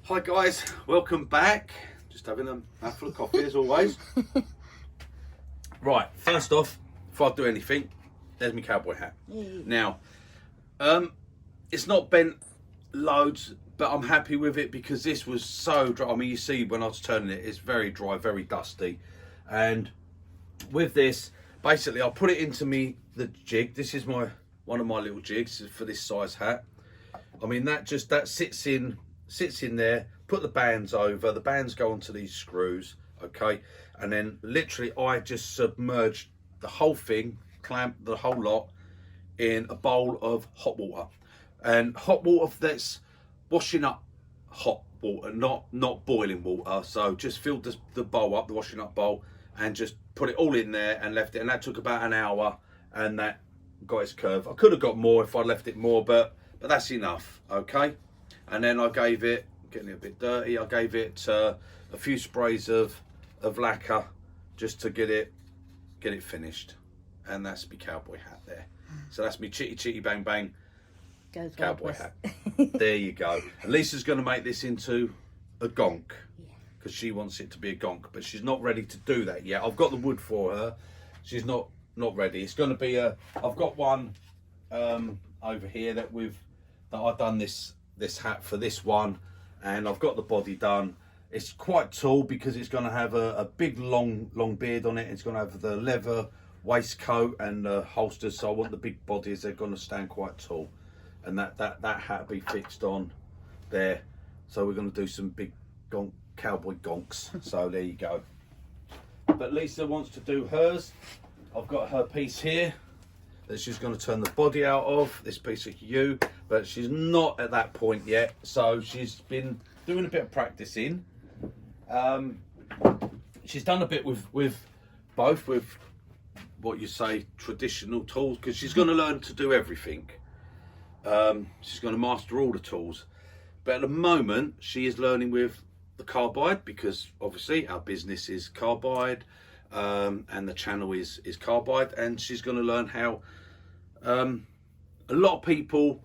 Hi guys, welcome back. Just having a mouthful of coffee as always. Right, first off, before I do anything, there's my cowboy hat. Now, it's not bent loads, but I'm happy with it because this was so dry. I mean, you see when I was turning it, it's very dry, very dusty. And with this, basically, I'll put it into the jig. This is one of my little jigs for this size hat. I mean, that sits in there. Put the bands over. The bands go onto these screws, okay? And then literally, I just submerged the whole thing, clamped the whole lot in a bowl of hot water, and hot water that's washing up hot water, not boiling water. So just filled the bowl up, the washing up bowl, and just put it all in there and left it. And that took about an hour, and that got its curve. I could have got more if I left it more, but that's enough, okay? And then I gave it, getting it a bit dirty, I gave it a few sprays of lacquer just to get it finished. And that's my cowboy hat there. So that's me chitty chitty bang bang cowboy hat. There you go. And Lisa's going to make this into a gonk because she wants it to be a gonk, but she's not ready to do that yet. I've got the wood for her. She's not ready. It's going to be I've got one over here that I've done this hat for this one, and I've got the body done. It's quite tall because it's going to have a big long beard on it. It's going to have the leather waistcoat and the holsters, so I want the big bodies. They're going to stand quite tall, and that hat be fixed on there. So we're going to do some big cowboy gonks. So there you go. But Lisa wants to do hers. I've got her piece here that she's going to turn the body out of, this piece of hue, but she's not at that point yet. So she's been doing a bit of practicing. She's done a bit with both, with what you say traditional tools, because she's going to learn to do everything. She's going to master all the tools, but at the moment she is learning with the carbide, because obviously our business is carbide, and the channel is carbide, and she's going to learn how a lot of people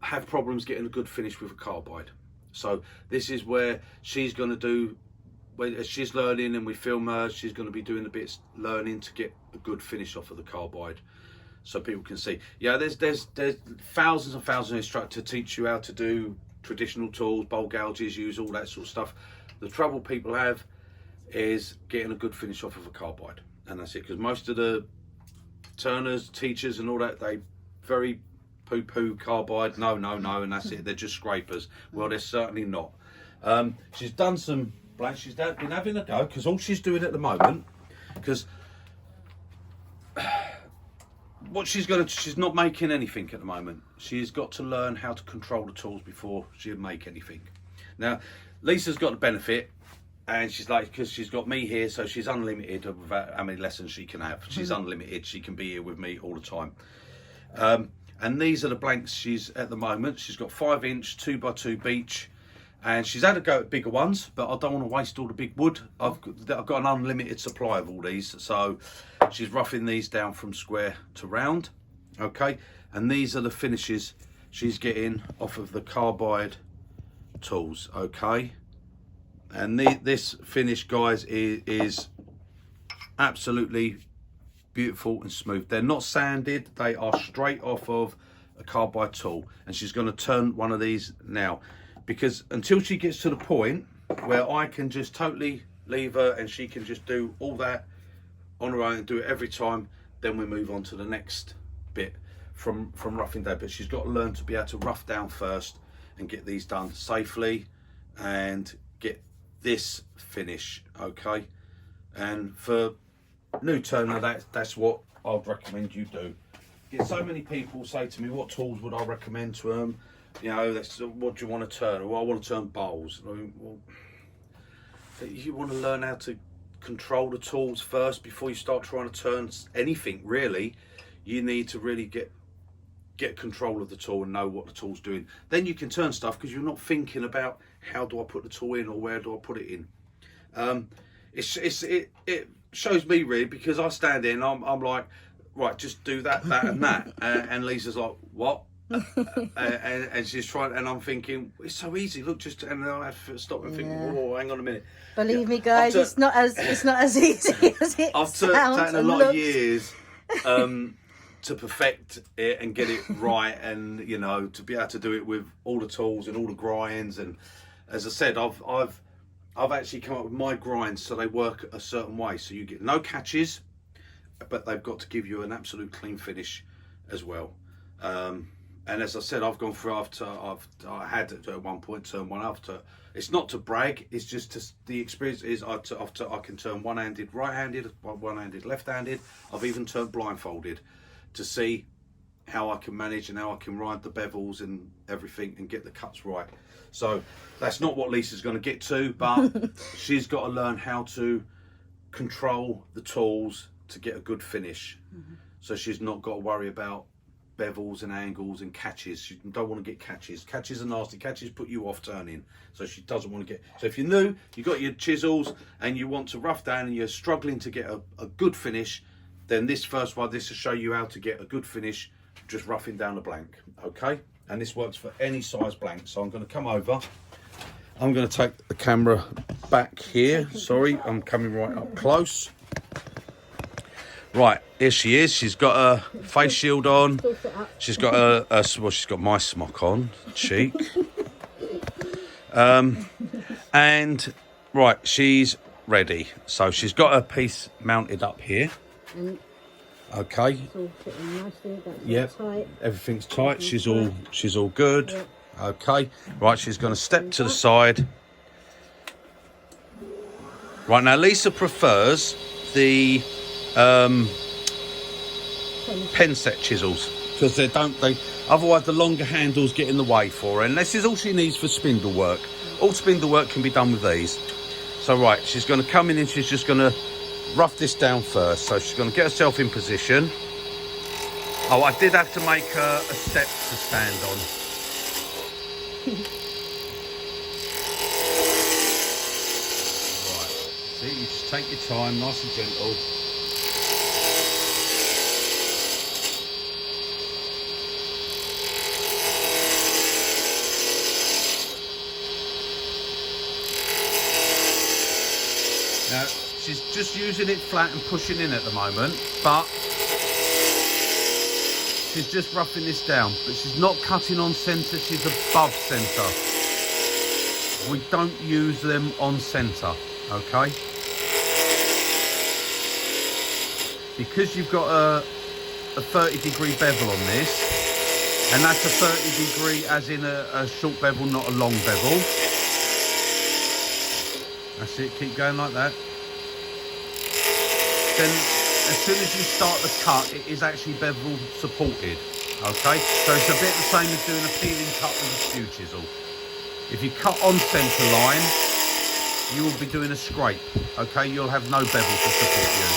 have problems getting a good finish with a carbide. So this is where she's going to do, as she's learning and we film her, she's going to be doing the bits learning to get a good finish off of the carbide, so people can see. Yeah, there's thousands and thousands of instructors to teach you how to do traditional tools, bowl gouges, use all that sort of stuff. The trouble people have is getting a good finish off of a carbide, and that's it. Because most of the turners, teachers, and all that, they very poo-poo carbide. No, and that's it. They're just scrapers. Well, they're certainly not. She's done some blanks. She's been having a go, because all she's doing at the moment, because she's not making anything at the moment. She's got to learn how to control the tools before she'll make anything. Now, Lisa's got the benefit, and she's like, because she's got me here, so she's unlimited about how many lessons she can have. She's unlimited. She can be here with me all the time. And these are the blanks she's at the moment. She's got 5-inch 2x2 beech, and she's had a go at bigger ones, but I don't want to waste all the big wood. I've got an unlimited supply of all these, so she's roughing these down from square to round. Okay, and these are the finishes she's getting off of the carbide tools. Okay, and this finish, guys, is absolutely beautiful and smooth. They're not sanded, they are straight off of a carbide tool. And she's going to turn one of these now, because until she gets to the point where I can just totally leave her and she can just do all that on her own and do it every time, then we move on to the next bit from roughing down. But she's got to learn to be able to rough down first and get these done safely and get this finish. Okay, and for new turner, that's what I'd recommend you do. Get so many people say to me, what tools would I recommend to them? You know, what do you want to turn? Well, I want to turn bowls. I mean, well, you want to learn how to control the tools first before you start trying to turn anything. Really, you need to really get control of the tool and know what the tool's doing. Then you can turn stuff, because you're not thinking about how do I put the tool in or where do I put it in. It shows me really, because I stand in, I'm like, right, just do that, and that. And Lisa's like, what? and she's trying, and I'm thinking it's so easy. Look, just and I have to stop and think. Oh, hang on a minute. Believe me, guys, it's not as easy as it I've sounds. taken a lot of years to perfect it and get it right, and you know, to be able to do it with all the tools and all the grinds. And as I said, I've actually come up with my grinds so they work a certain way, so you get no catches, but they've got to give you an absolute clean finish as well. And as I said, I've gone through I had at one point turn one after. It's not to brag, it's just the experience is I can turn one-handed right-handed, one-handed left-handed. I've even turned blindfolded to see how I can manage and how I can ride the bevels and everything and get the cuts right. So that's not what Lisa's going to get to, but she's got to learn how to control the tools to get a good finish. So she's not got to worry about bevels and angles and catches. She don't want to get catches. Catches are nasty. Catches put you off turning. So she doesn't want to get. So if you're new, you got your chisels and you want to rough down and you're struggling to get a good finish, then this first one, this will show you how to get a good finish just roughing down a blank. Okay, and this works for any size blank. So I'm going to come over. I'm going to take the camera back here. Sorry, I'm coming right up close. Right, here she is. She's got a face shield on. She's got well, she's got my smock on, cheek. And right, she's ready. So she's got her piece mounted up here. Okay. Yep. Everything's tight. She's all good. Yep. Okay. Right, she's going to step to the side. Right, now Lisa prefers the pen set chisels because otherwise the longer handles get in the way for her, and this is all she needs for spindle work. All spindle work can be done with these. So right, she's going to come in and she's just going to rough this down first. So she's going to get herself in position. Oh, I did have to make a step to stand on. Right, see, you just take your time, nice and gentle. Now, she's just using it flat and pushing in at the moment, but she's just roughing this down. But she's not cutting on centre, she's above centre. We don't use them on centre, okay? Because you've got a 30-degree bevel on this, and that's a 30-degree as in a short bevel, not a long bevel. That's it, keep going like that. Then as soon as you start the cut, it is actually bevel supported, okay? So it's a bit the same as doing a peeling cut with a skew chisel. If you cut on centre line, you will be doing a scrape, okay? You'll have no bevel to support you.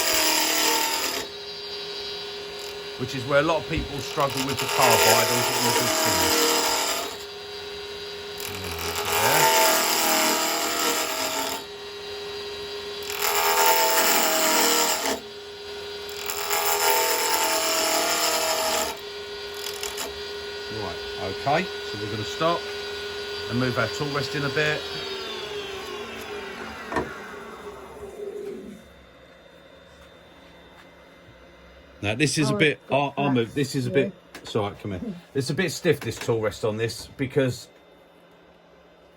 Which is where a lot of people struggle with the carbide or getting a good finish. Okay, so we're going to stop and move our tool rest in a bit. Now this is a bit, I'll move, this is a bit, it's all right, come here. It's a bit stiff, this tool rest on this, because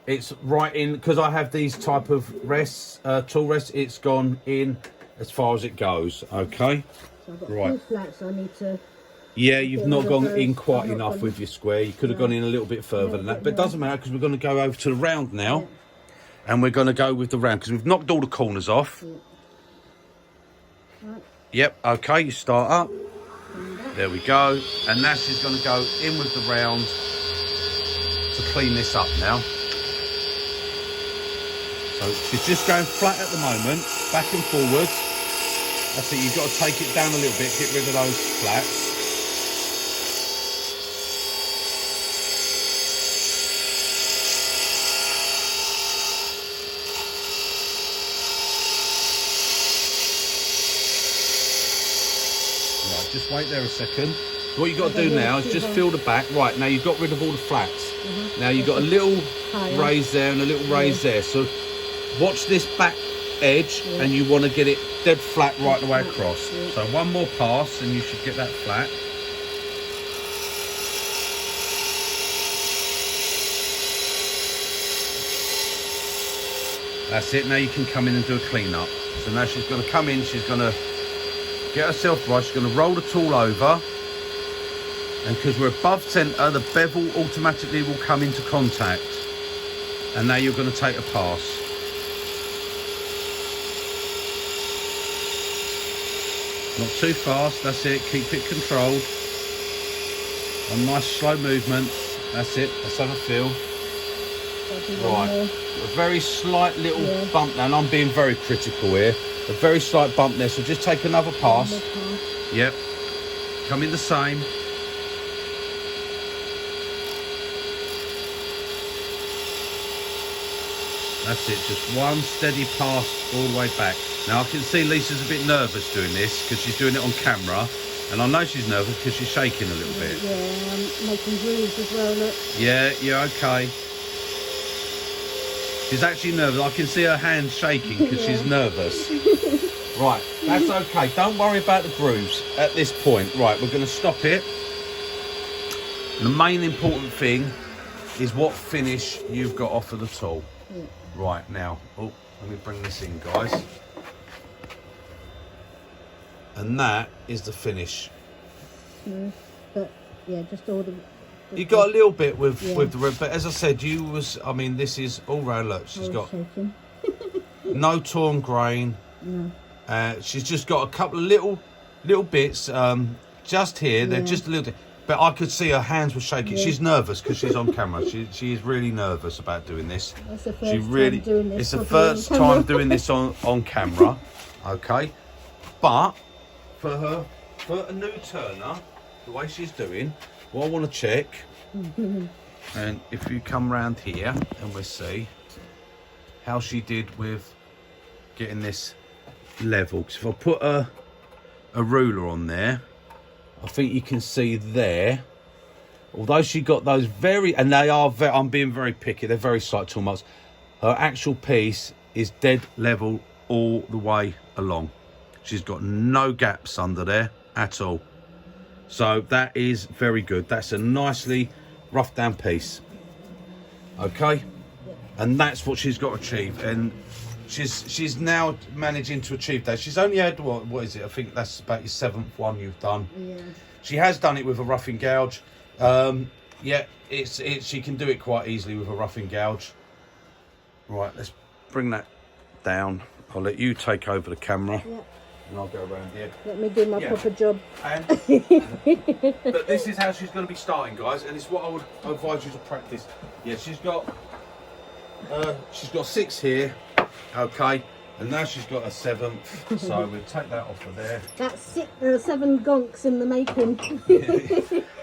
it's right in, because I have these type of rests, tool rests, it's gone in as far as it goes, okay? So I've got a few flats I need to... Yeah, you've not gone in quite enough with your square. You could have gone in a little bit further than that. But it doesn't matter because we're going to go over to the round now. And we're going to go with the round because we've knocked all the corners off. Yep, okay, you start up. There we go. And now she's going to go in with the round to clean this up now. So she's just going flat at the moment, back and forwards. That's it, you've got to take it down a little bit, get rid of those flats. Just wait there a second. So what you've got to do now is just fill the back. Right, now you've got rid of all the flats. Now you've got a little raise there and a little raise there. So watch this back edge and you want to get it dead flat right the way across. So one more pass and you should get that flat. That's it. Now you can come in and do a clean up. So now she's going to come in, she's going to get herself right, she's going to roll the tool over, and because we're above centre, the bevel automatically will come into contact. And now you're going to take a pass. Not too fast, that's it, keep it controlled. A nice slow movement, that's it, let's have a feel. Right, a very slight little bump now, and I'm being very critical here. A very slight bump there, so just take another pass. Yep, come in the same. That's it, just one steady pass all the way back. Now I can see Lisa's a bit nervous doing this because she's doing it on camera, and I know she's nervous because she's shaking a little bit. Yeah, I'm making grooves as well, look. Yeah, okay. She's actually nervous. I can see her hands shaking because she's nervous. Right, that's okay. Don't worry about the grooves at this point. Right, we're going to stop it. The main important thing is what finish you've got off of the tool. Yeah. Right, now, oh, let me bring this in, guys. And that is the finish. But, yeah, just all the... You got a little bit with the red, but as I said, I mean, this is all round. Look, she's got no torn grain. No. She's just got a couple of little bits just here. They're just a little bit, but I could see her hands were shaking. She's nervous because she's on camera. She is really nervous about doing this. That's the first time doing this. It's the first time doing this on camera. Okay, but for a new turner, the way she's doing. What I want to check, and if you come round here and we'll see how she did with getting this level. Because if I put a ruler on there, I think you can see there, although she got those and they are I'm being very picky, they're very slight tool marks, her actual piece is dead level all the way along. She's got no gaps under there at all. So that is very good. That's a nicely roughed down piece. Okay? And that's what she's got to achieve. And she's now managing to achieve that. She's only had, what is it? I think that's about your 7th one you've done. Yeah. She has done it with a roughing gouge. Yeah, she can do it quite easily with a roughing gouge. Right, let's bring that down. I'll let you take over the camera. Yeah. And I'll go around here. Let me do my proper job. And, but this is how she's going to be starting, guys, and it's what I would advise you to practice. Yeah, she's got 6 here, okay, and now she's got a 7th. So we'll take that off of there. That's 7 gonks in the making.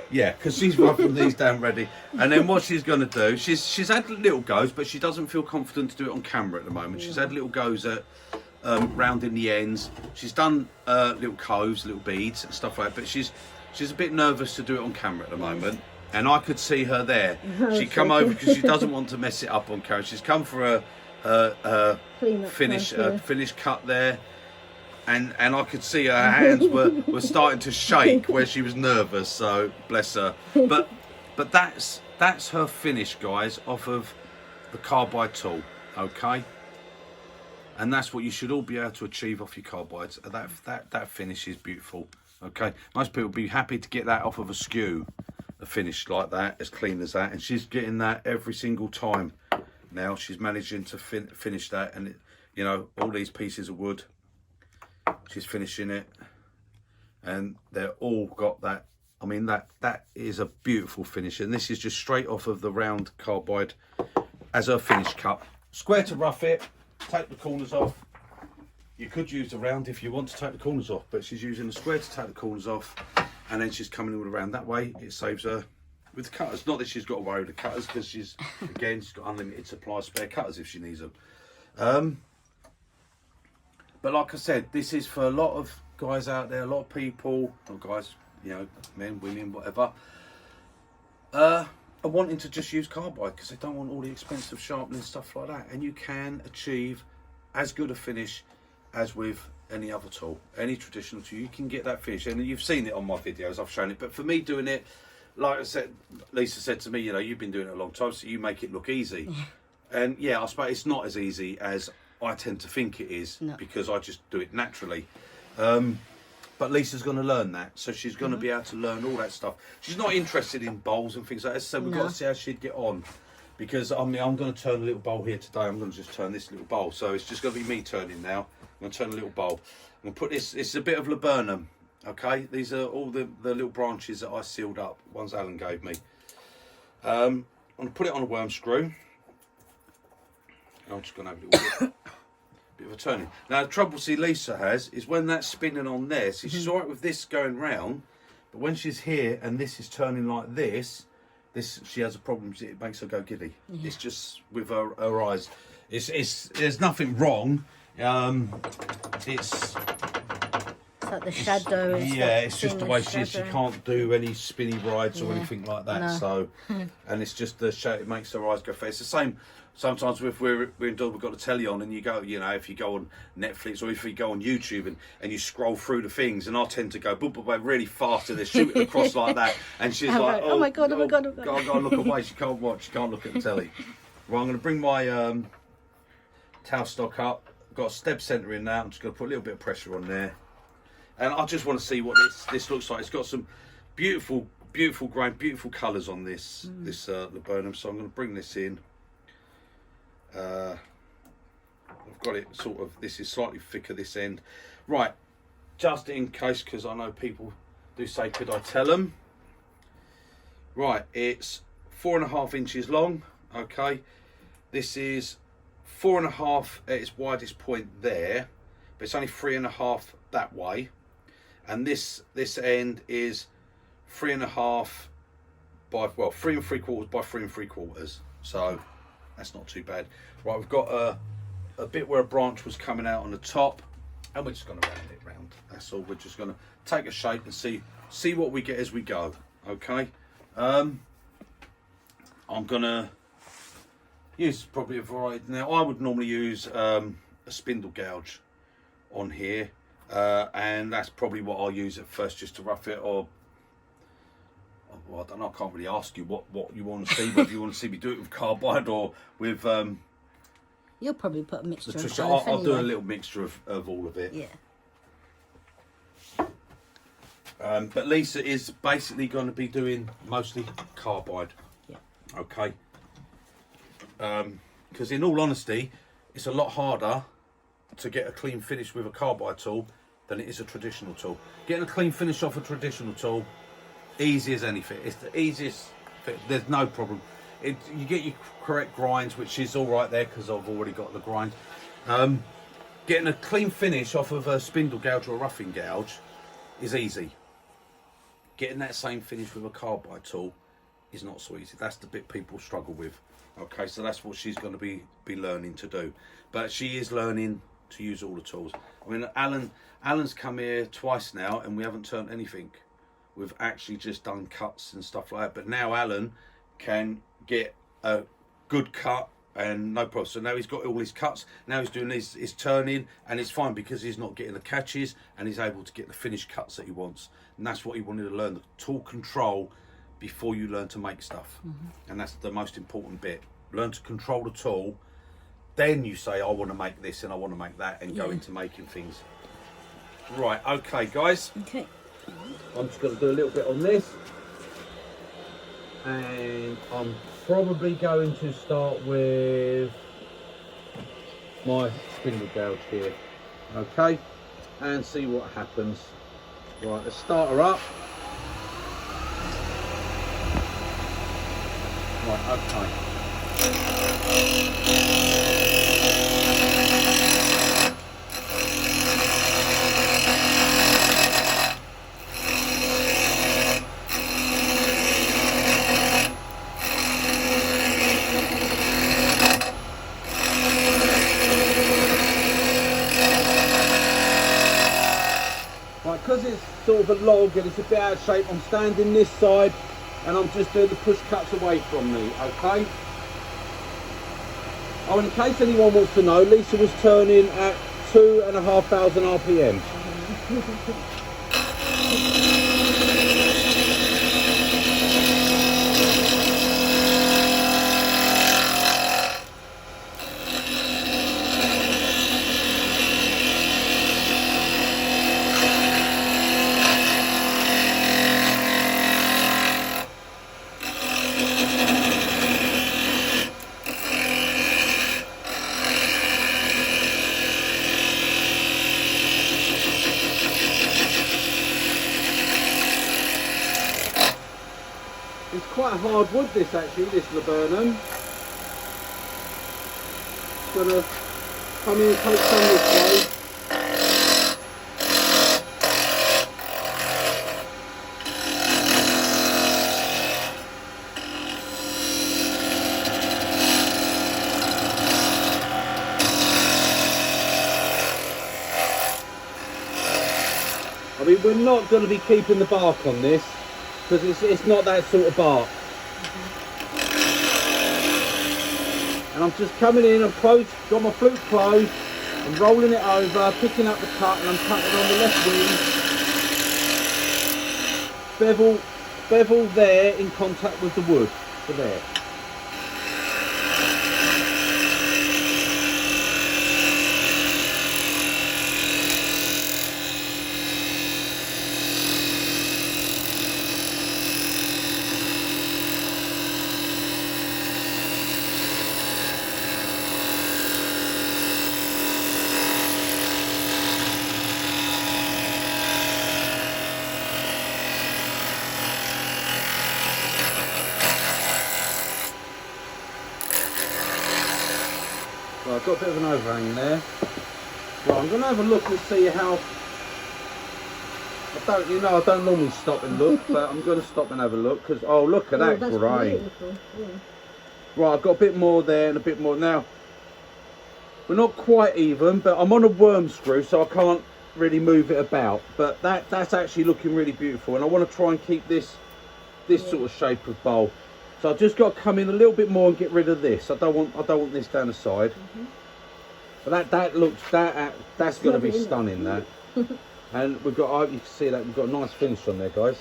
Yeah, because she's roughing these down ready. And then what she's going to do, she's had little goes, but she doesn't feel confident to do it on camera at the moment. She's had little goes at rounding the ends. She's done little coves, little beads and stuff like that, but she's a bit nervous to do it on camera at the moment. And I could see her there. She come over because she doesn't want to mess it up on camera. She's come for a finish cut there, and I could see her hands were starting to shake where she was nervous. So bless her. But that's her finish, guys, off of the carbide tool. Okay. And that's what you should all be able to achieve off your carbides. That finish is beautiful. Okay, most people would be happy to get that off of a skew, a finish like that, as clean as that. And she's getting that every single time. Now she's managing to finish that, and you know, all these pieces of wood, she's finishing it, and they're all got that. I mean, that is a beautiful finish, and this is just straight off of the round carbide as her finish cut. Square to rough it. Take the corners off. You could use the round if you want to take the corners off, but she's using the square to take the corners off, and then she's coming all around that way. It saves her with the cutters. Not that she's got to worry with the cutters, because she's got unlimited supply of spare cutters if she needs them. But like I said, this is for a lot of guys out there, a lot of people, not guys, you know, men, women, whatever, are wanting to just use carbide because they don't want all the expensive sharpening stuff like that. And you can achieve as good a finish as with any other tool, any traditional tool. You can get that finish, and you've seen it on my videos. I've shown it, but for me doing it, like I said, Lisa said to me, you know, you've been doing it a long time, so you make it look easy. And yeah, I suppose it's not as easy as I tend to think it is, because I just do it naturally. But Lisa's going to learn that, so she's going to be able to learn all that stuff. She's not interested in bowls and things like that, so we've got to see how she'd get on. Because I mean, I'm going to turn a little bowl here today. I'm going to just turn this little bowl, so it's just going to be me turning now. I'm going to turn a little bowl. I'm going to put this. It's a bit of laburnum. Okay, these are all the little branches that I sealed up. Ones Alan gave me. I'm going to put it on a worm screw. I'm just going to have a little bit of a turning. Now the trouble Lisa has is when that's spinning on there, so she's all right with this going round, but when she's here and this is turning like this, she has a problem. It makes her go giddy. It's just with her eyes. There's nothing wrong. It's like the shadow. It's just the way she is. She can't do any spinny rides or anything like that. No. So, and it's just the shadow. It makes her eyes go fast. It's the same. Sometimes if we're indoors, we've got the telly on, and you go, you know, if you go on Netflix or if you go on YouTube and you scroll through the things, and I tend to go boom, boom, boom, really fast, and they're shooting across like that, and she's like, oh my god, oh my god, I've got to look away. She can't watch. She can't look at the telly. Right, I'm going to bring my towel stock up. Got a step centre in now. I'm just going to put a little bit of pressure on there, and I just want to see what this looks like. It's got some beautiful grain, beautiful colours on this laburnum. So I'm going to bring this in. I've got it sort of, this is slightly thicker this end. Right, just in case, because I know people do say, could I tell them? Right, it's 4.5 inches long. Okay, this is 4.5 at its widest point there, but it's only 3.5 that way, and this end is 3.5 by 3 3/4 by 3 3/4. So that's not too bad. Right, we've got a bit where a branch was coming out on the top, and we're just going to round it round. That's all. We're just going to take a shape and see what we get as we go. Okay. I'm going to use probably a variety. Now, I would normally use a spindle gouge on here, and that's probably what I'll use at first, just to rough it. Or well, I don't know, I can't really ask you what you want to see, whether you want to see me do it with carbide or with you'll probably put a mixture of both. I'll do a little mixture of all of it. Yeah. But Lisa is basically going to be doing mostly carbide. Yeah. Okay. Because in all honesty, it's a lot harder to get a clean finish with a carbide tool than it is a traditional tool. Getting a clean finish off a traditional tool, easy as anything. It's the easiest thing. There's no problem. You get your correct grinds, which is all right there because I've already got the grind. Getting a clean finish off of a spindle gouge or a roughing gouge is easy. Getting that same finish with a carbide tool is not so easy. That's the bit people struggle with. Okay, so that's what she's going to be learning to do. But she is learning to use all the tools. I mean, Alan's come here twice now, and we haven't turned anything. We've actually just done cuts and stuff like that. But now Alan can get a good cut and no problem. So now he's got all his cuts. Now he's doing his turning, and it's fine because he's not getting the catches, and he's able to get the finished cuts that he wants. And that's what he wanted to learn, the tool control before you learn to make stuff. And that's the most important bit. Learn to control the tool, then you say, I want to make this and I want to make that, and go into making things. Right, okay guys. Okay. I'm just going to do a little bit on this, and I'm probably going to start with my spindle gouge here, okay, and see what happens. Right, let's start her up. Right, okay. Because it's sort of a log and it's a bit out of shape, I'm standing this side and I'm just doing the push cuts away from me, okay? Oh, in case anyone wants to know, Lisa was turning at 2,500 RPM. It's quite a hard wood this actually, this laburnum. Just gonna come in and take some this way. I mean, we're not going to be keeping the bark on this, because it's not that sort of bark. And I'm just coming in and close, got my flute closed, I'm rolling it over, picking up the cut, and I'm cutting on the left wing. Bevel there in contact with the wood, so there. Well, I've got a bit of an overhang there. Well, I'm going to have a look and see how. I don't normally stop and look, but I'm going to stop and have a look because look at that grain. Yeah. Right, I've got a bit more there and a bit more now. We're not quite even, but I'm on a worm screw, so I can't really move it about. But that's actually looking really beautiful, and I want to try and keep this sort of shape of bowl. So I've just got to come in a little bit more and get rid of this. I don't want this down the side. But that's going to be stunning. That. And we've got, you can see that we've got a nice finish on there, guys.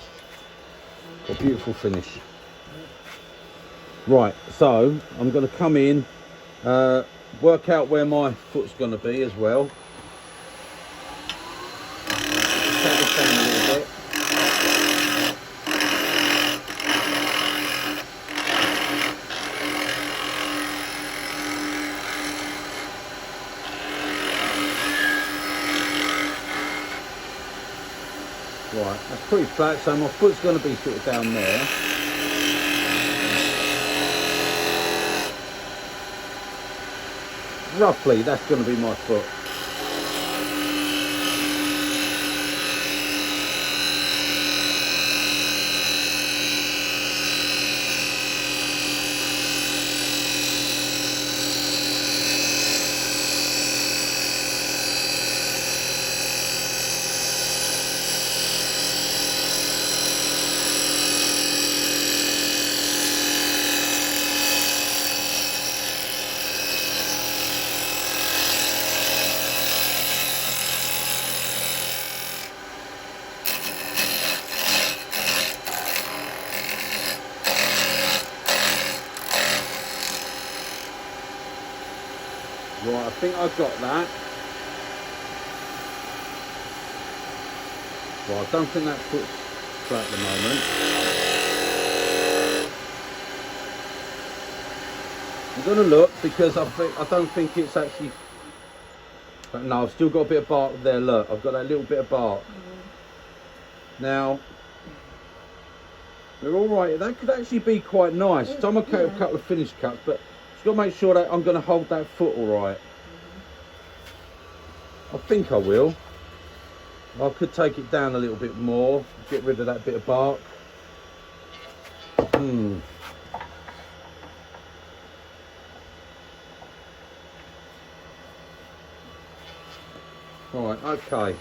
A beautiful finish. Right, so I'm going to come in, work out where my foot's going to be as well. Set this down a little bit. Right, that's pretty flat, so my foot's going to be sort of down there. Roughly, that's going to be my foot. Right, I think I've got that. Well, I don't think that foot's flat at the moment. I'm going to look because I don't think it's actually. No, I've still got a bit of bark there. Look, I've got that little bit of bark. Now, they're all right. That could actually be quite nice. So I'm going to cut a couple of finish cuts, but just got to make sure that I'm going to hold that foot all right. I think I will. I could take it down a little bit more, get rid of that bit of bark. Right, okay.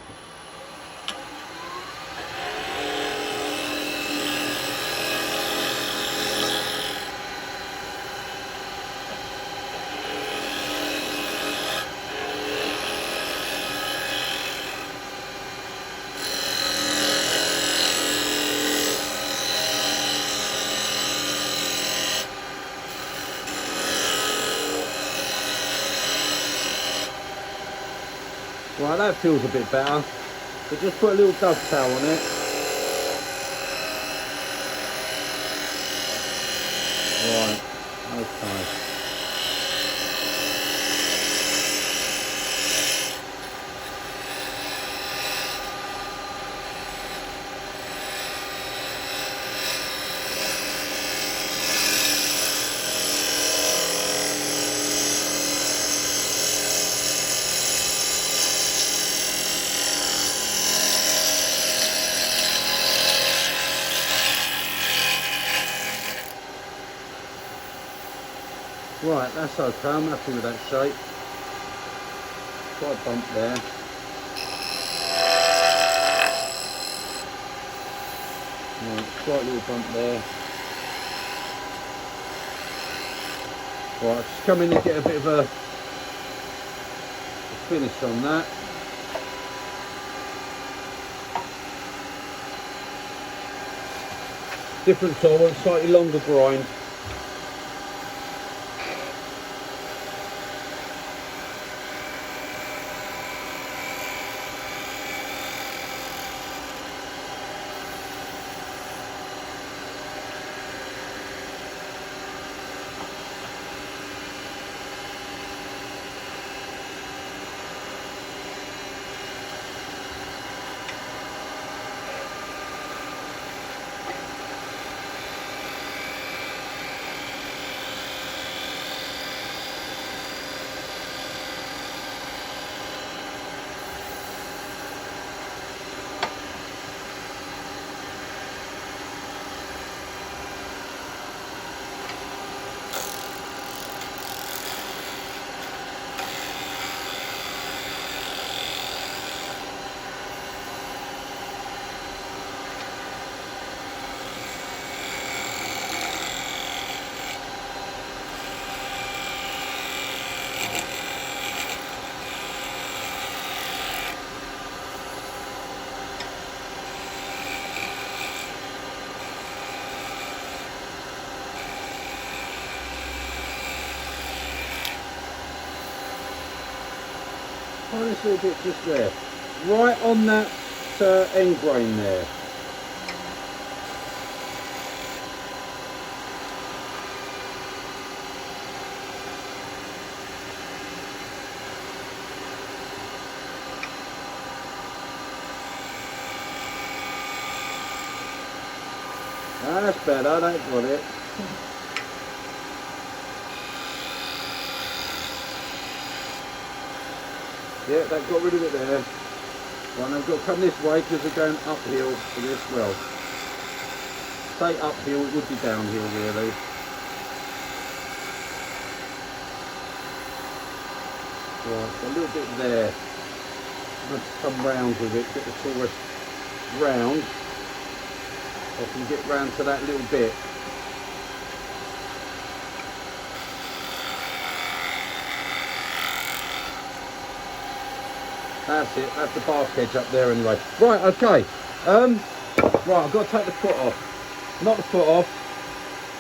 Right, that feels a bit better. So just put a little dovetail on it. Right, okay. Right, that's okay, I'm happy with that shape. Slight bump there. Right, slight little bump there. Right, just come in and get a bit of a finish on that. Different tool, I want slightly longer grind. Tiniest little bit just there, right on that end grain there. That's better, that got it. Yeah, that got rid of it there. Right, now I've got to come this way because we're going uphill for this. Well, say uphill, it would be downhill really. Right, so a little bit there. Let's come round with it, get the tool round. I can get round to that little bit. That's it, that's the bark edge up there anyway. Right, okay. Right, I've got to take the foot off. Not the foot off,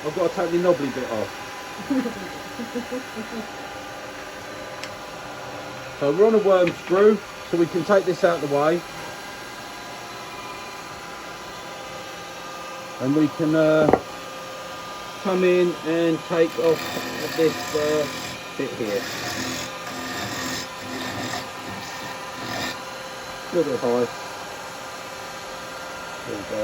I've got to take the knobbly bit off. So we're on a worm screw, so we can take this out of the way. And we can come in and take off this bit here. A little bit high. There we go.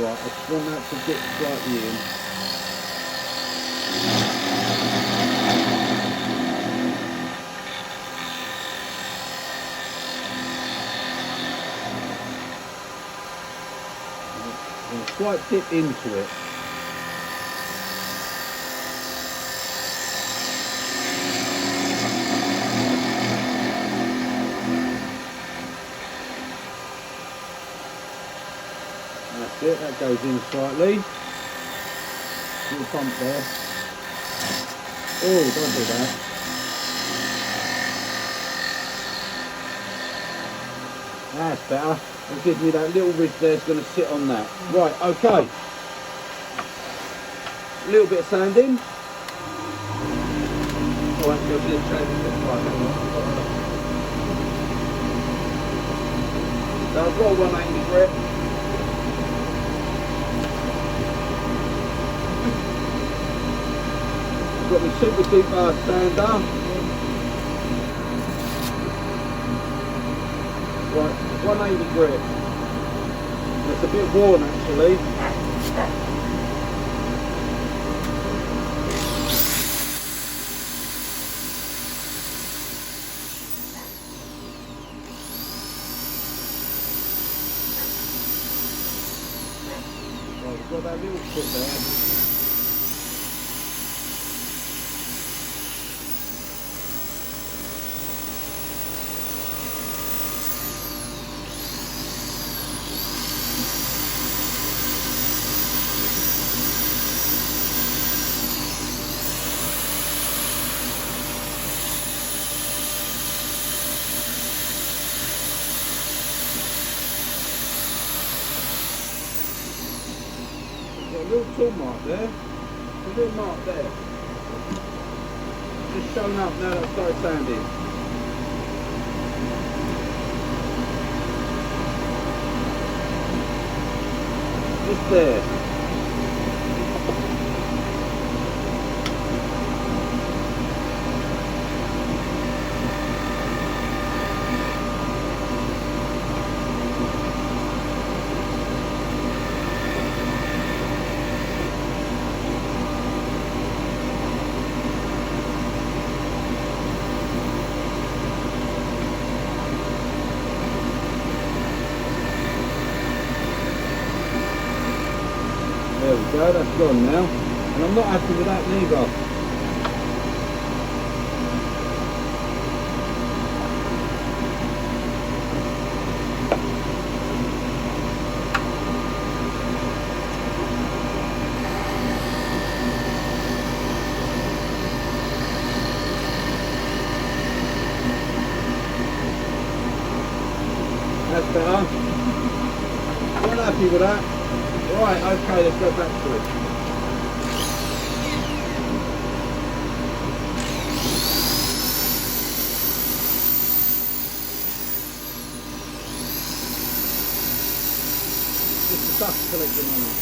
Right, I just want that to dip slightly in. And a slight dip into it. That's it, that goes in slightly. Little bump there. Oh, don't do that. That's better. It gives me that little ridge there, it's going to sit on that. Right, okay. A little bit of sanding. Oh, actually, a bit of sanding. So I've got a 180 grip. I've got my super deep sander. Right, 180 grip. It's a bit worn actually. Right, we've got that little foot there. A little tool mark there, a little mark there. Just showing up now that I started sanding. Just there. There we go, that's gone now. And I'm not happy with that neither. That's better. Not happy with that. Right, okay, let's go back to it. Just the dust collecting on it.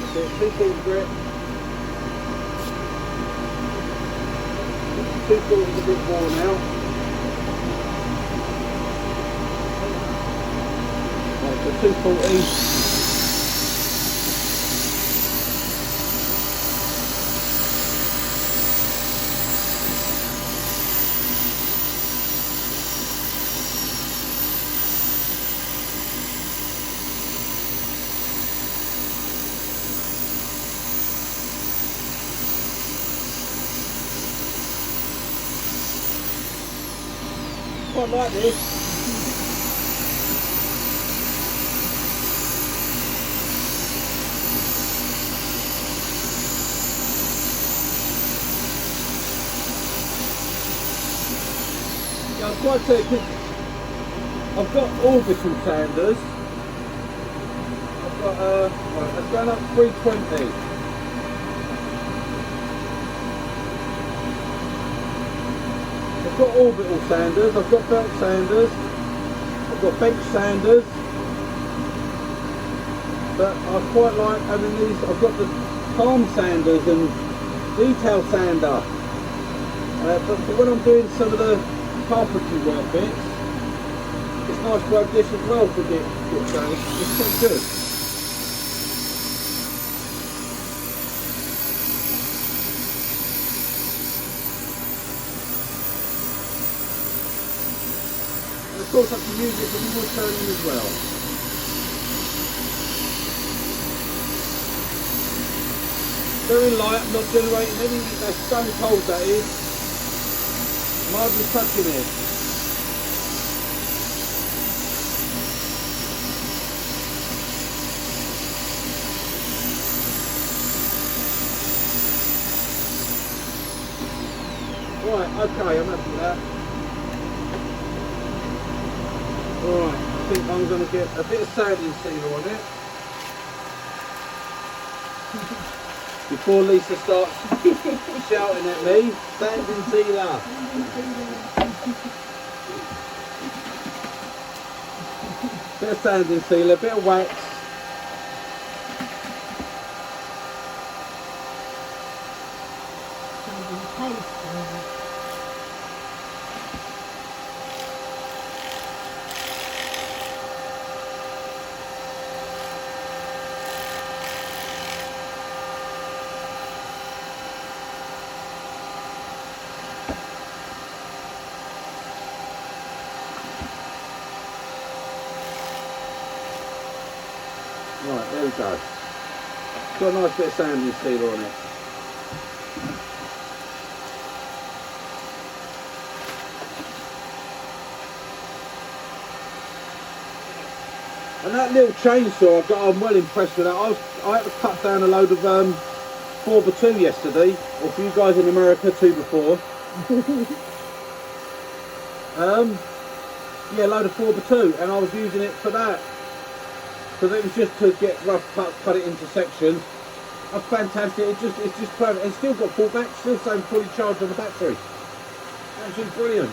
Okay, 2/4 grip. 2/4 is a bit more now. Right, so 240. Quite like this. Yeah, I'm quite taking. I've got orbital sanders. I've got right, that's going up 320. I've got orbital sanders, I've got belt sanders, I've got bench sanders, but I quite like having these. I've got the palm sanders and detail sander, but for when I'm doing some of the carpentry work bits, it's nice to have this as well for get done. It's quite good. Of course I can use it for the wood turning as well. Very light, I'm not generating anything, that's stone cold that is. I'm hardly touching it. Right, okay, I'm happy with that. Right, I think I'm going to get a bit of sanding sealer on it. Before Lisa starts shouting at me, sanding sealer. Bit of sanding sealer, bit of wax. Right, there we go. Got a nice bit of sanding sealer on it. And that little chainsaw, I'm well impressed with that. I had to cut down a load of 4x2 yesterday, or for you guys in America, 2x4. Yeah, a load of 4x2, and I was using it for that. Because it was just to get rough cut it into sections. That's fantastic. It's just perfect. It's still got full back, still staying fully charged on the battery. Absolutely brilliant.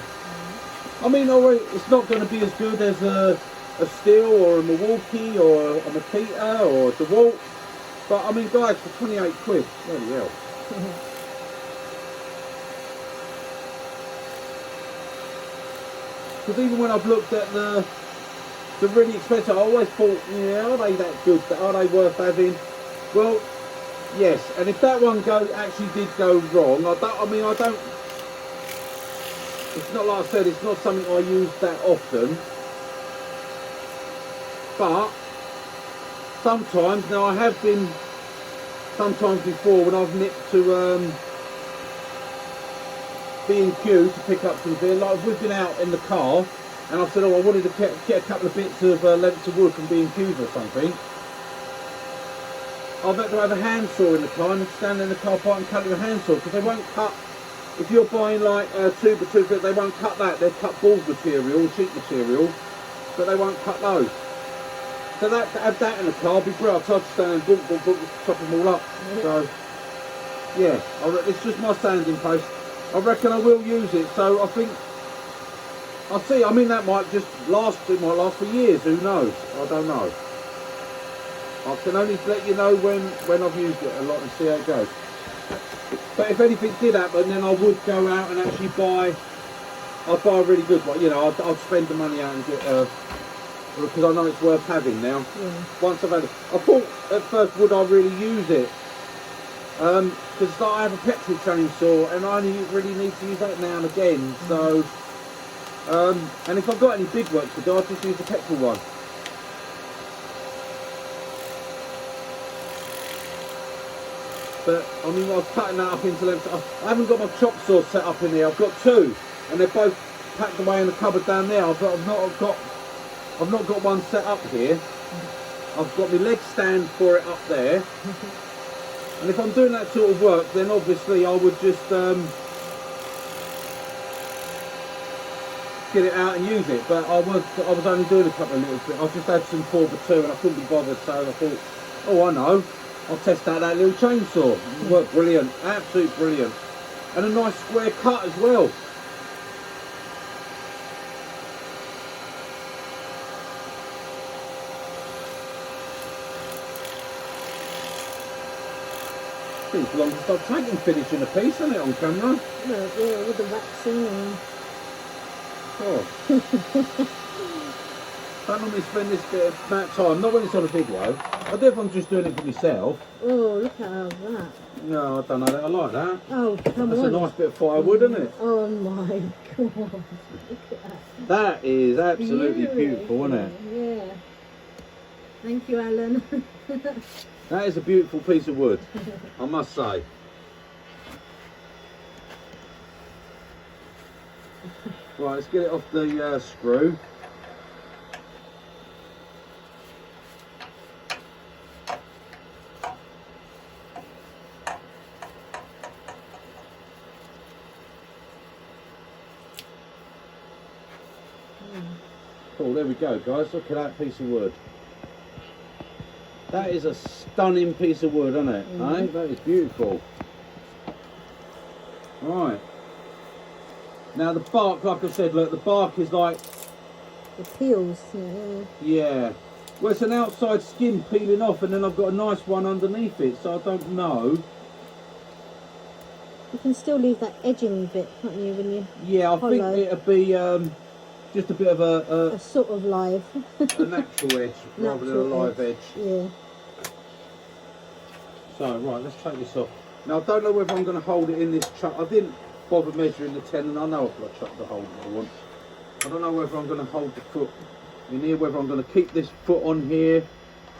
I mean, it's not going to be as good as a Steel or a Milwaukee or a Makita or a DeWalt, but I mean, guys, for 28 quid, bloody hell. Because even when I've looked at the really expensive, I always thought, yeah, are they that good? Are they worth having? Well, yes. And if that one actually did go wrong, I don't. It's not like I said. It's not something I use that often. But sometimes, now I have been sometimes before when I've nipped to B&Q to pick up some beer. Like we've been out in the car. And I said, oh, I wanted to get a couple of bits of lengths of wood from B&Q's or something. I've had to have a handsaw in the car and stand in the car park and cut it with a handsaw because they won't cut. If you're buying like 2x2, they won't cut that. They'll cut board material, cheap material, but they won't cut those. So to have that in the car would be brilliant. So I'd stand and chop them all up. So yeah, it's just my sanding post. I reckon I will use it. So I think. I'll see, I mean that might just last, it might last for years, who knows, I don't know. I can only let you know when I've used it a lot and see how it goes. But if anything did happen, then I would go out and actually I'd buy a really good one, you know, I'd spend the money out and get, because I know it's worth having now. Yeah. Once I've had it. I thought at first, would I really use it? Because I have a petrol chainsaw and I only really need to use that now and again, so... and if I've got any big work to do, I'll just use the petrol one. But I mean, I was cutting that up into lengths. I haven't got my chop saw set up in there. I've got two, and they're both packed away in the cupboard down there. I've not got one set up here. I've got my leg stand for it up there. And if I'm doing that sort of work, then obviously I would just get it out and use it. But I was only doing a couple of little bits. I just had some 4x2 and I couldn't be bothered, so I thought, oh, I know, I'll test out that little chainsaw. It worked brilliant, absolutely brilliant, and a nice square cut as well. I think it's the longest I've taken finishing a piece, isn't it, on camera? No, yeah, with the waxing and... Oh. I normally spend this bit of that time, not when it's on a video. I do if I'm just doing it for myself. Oh, look at that. No, I don't know that. I like that. Oh, come That's on. a nice bit of firewood, isn't it? Oh my god. Look at that. That is absolutely beautiful, isn't it? Yeah. Thank you, Alan. That is a beautiful piece of wood, I must say. Right, let's get it off the screw. Oh, there we go, guys. Look at that piece of wood. That is a stunning piece of wood, isn't it? Mm-hmm. Eh? That is beautiful. Right. Now the bark, like I said, look, the bark is like... The peels. Yeah. Well, it's an outside skin peeling off, and then I've got a nice one underneath it, so I don't know. You can still leave that edging bit, can't you, when you Yeah, I think it'd be just a bit of a sort of live. a natural edge rather than a live edge. Yeah. So, right, let's take this off. Now, I don't know whether I'm going to hold it in this chuck. I didn't bother measuring the 10, and I know I've got a chuck to hold it I want. I don't know whether I'm going to hold the foot in here, whether I'm going to keep this foot on here,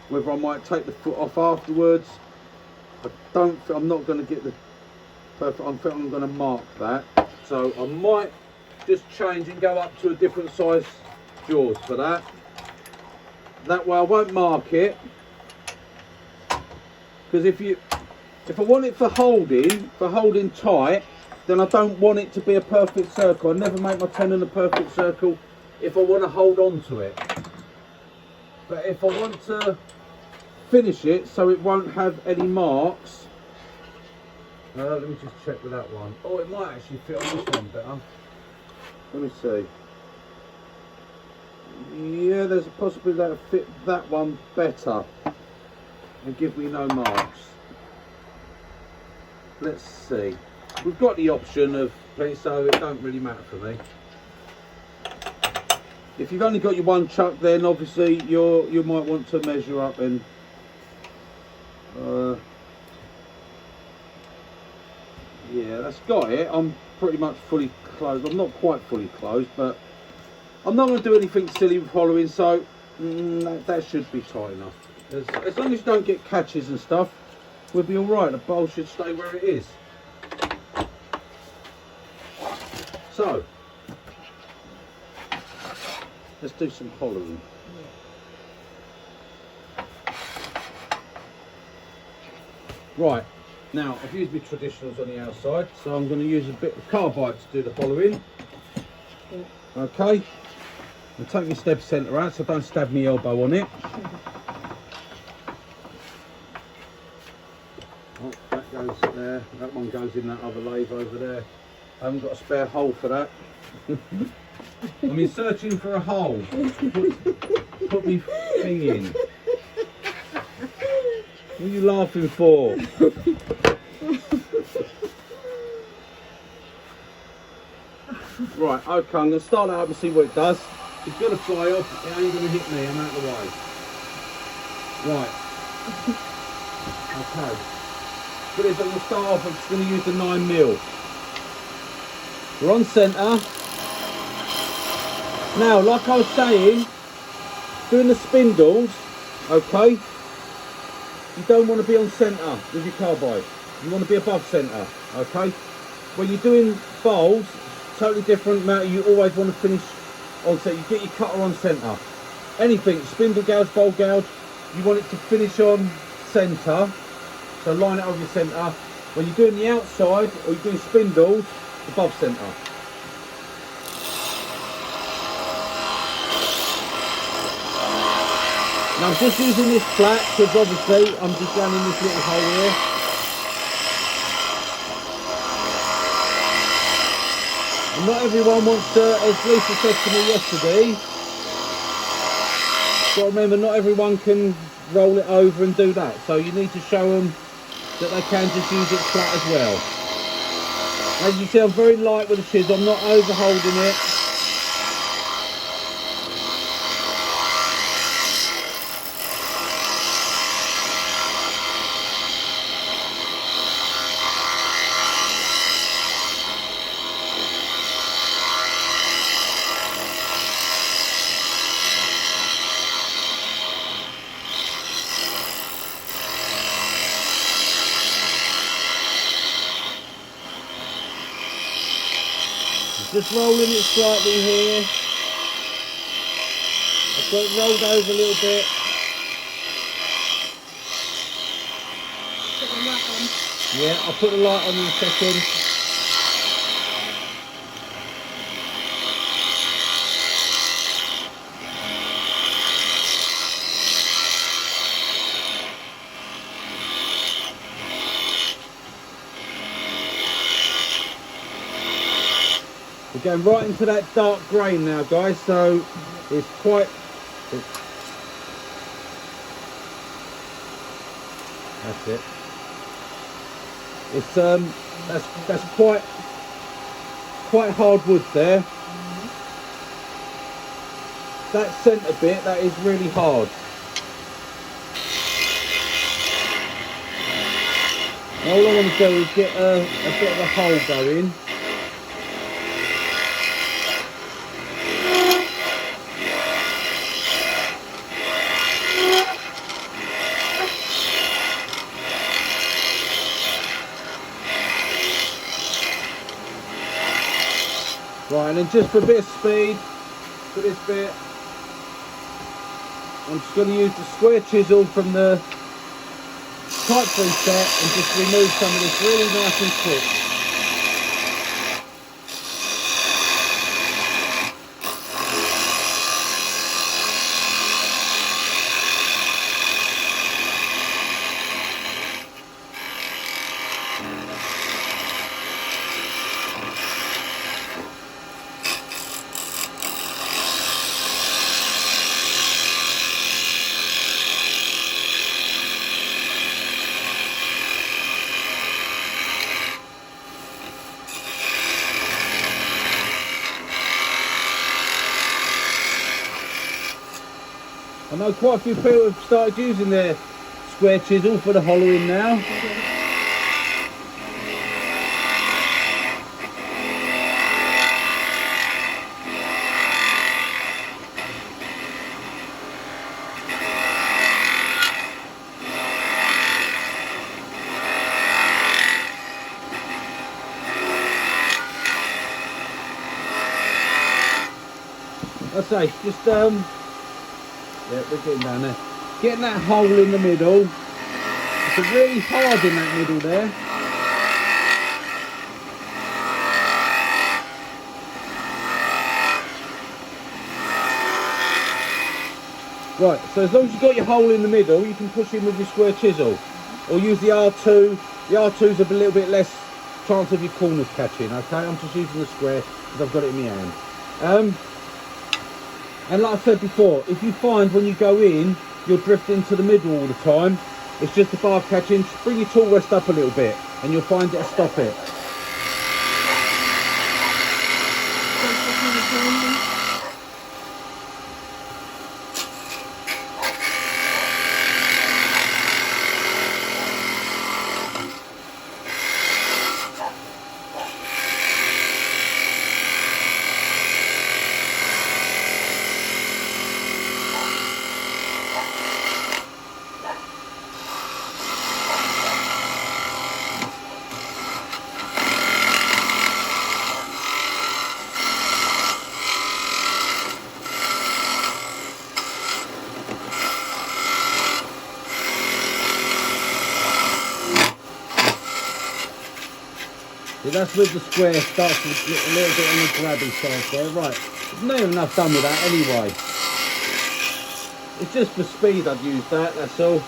whether I might take the foot off afterwards. I'm not going to get the perfect, I'm going to mark that. So I might just change and go up to a different size jaws for that. That way I won't mark it. Because if I want it for holding tight, then I don't want it to be a perfect circle. I never make my tenon a perfect circle if I want to hold on to it. But if I want to finish it so it won't have any marks, let me just check with that one. Oh, it might actually fit on this one better. Let me see. Yeah, there's a possibility that'll fit that one better and give me no marks. Let's see. We've got the option of, so it don't really matter for me. If you've only got your one chuck, then obviously you might want to measure up and yeah, that's got it. I'm pretty much fully closed. I'm not quite fully closed, but I'm not going to do anything silly with hollowing, so that should be tight enough. As long as you don't get catches and stuff, we'll be alright. The bowl should stay where it is. So, let's do some hollowing. Right, now I've used my traditionals on the outside, so I'm going to use a bit of carbide to do the hollowing. Okay, and take my stab centre out so don't stab my elbow on it. Oh, that goes there, that one goes in that other lathe over there. I haven't got a spare hole for that. I'm in searching for a hole. Put me thing in. What are you laughing for? Right, okay, I'm going to start that up and see what it does. It's going to fly off, it ain't going to hit me, I'm out of the way. Right. Okay. For this, I'm going to start off, I'm just going to use the 9mm. We're on centre. Now, like I was saying, doing the spindles, okay, you don't want to be on centre with your carbide. You want to be above centre, okay? When you're doing bowls, totally different matter. You always want to finish on centre. You get your cutter on centre. Anything, spindle gouge, bowl gouge, you want it to finish on centre. So line it over your centre. When you're doing the outside or you're doing spindles, above centre. Now I'm just using this flat because obviously I'm just going in this little hole here. And not everyone wants to, as Lisa said to me yesterday, got to remember not everyone can roll it over and do that. So you need to show them that they can just use it flat as well. As you see, I'm very light with the chisel, I'm not over holding it. Just rolling it slightly here. I've got it rolled over a little bit. Put the light on. Yeah, I'll put the light on in a second. We're going right into that dark grey now, guys, so it's quite... That's it. It's that's quite hard wood there. That centre bit, that is really hard. And all I want to do is get a bit of a hole going. Right, and then just for a bit of speed, for this bit, I'm just going to use the square chisel from the Type 3 set and just remove some of this really nice and quick. I know quite a few people have started using their square chisel for the hollowing now. I say, just yeah, we're getting down there. Getting that hole in the middle. It's really hard in that middle there. Right, so as long as you've got your hole in the middle, you can push in with your square chisel. Or use the R2. The R2's a little bit less chance of your corners catching, okay? I'm just using the square because I've got it in my hand. And like I said before, if you find when you go in, you're drifting to the middle all the time, it's just the bar catching, just bring your tool rest up a little bit and you'll find it'll stop it. That's with the square, starts to get a little bit on the grabby side there. Right, there's not even enough done with that anyway. It's just for speed I'd use that, that's all.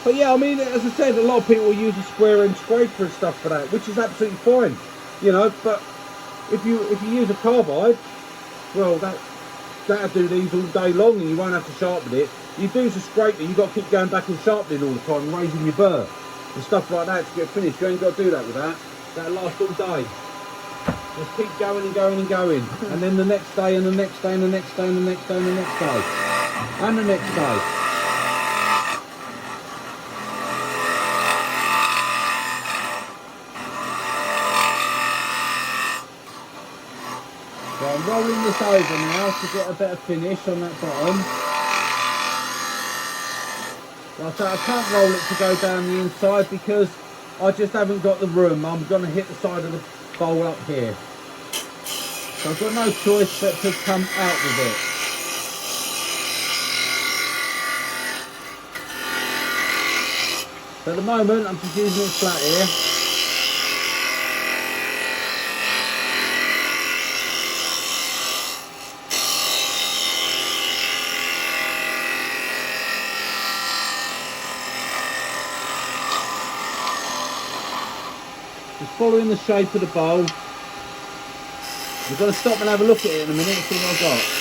But yeah, I mean, as I said, a lot of people use a square and scraper and stuff for that, which is absolutely fine, you know. But if you use a carbide, well, that'll do these all day long and you won't have to sharpen it. You do use a scraper, you've got to keep going back and sharpening all the time, raising your burr and stuff like that to get finished. You ain't got to do that with that. That'll last all day. Just keep going and going and going. And then the next day and the next day and the next day and the next day and the next day. And the next day. So I'm rolling this over now to get a better finish on that bottom. Like I say, I can't roll it to go down the inside because I just haven't got the room. I'm going to hit the side of the bowl up here. So I've got no choice but to come out with it. So at the moment I'm just using it flat here. Just following the shape of the bowl. We're going to stop and have a look at it in a minute and see what I've got.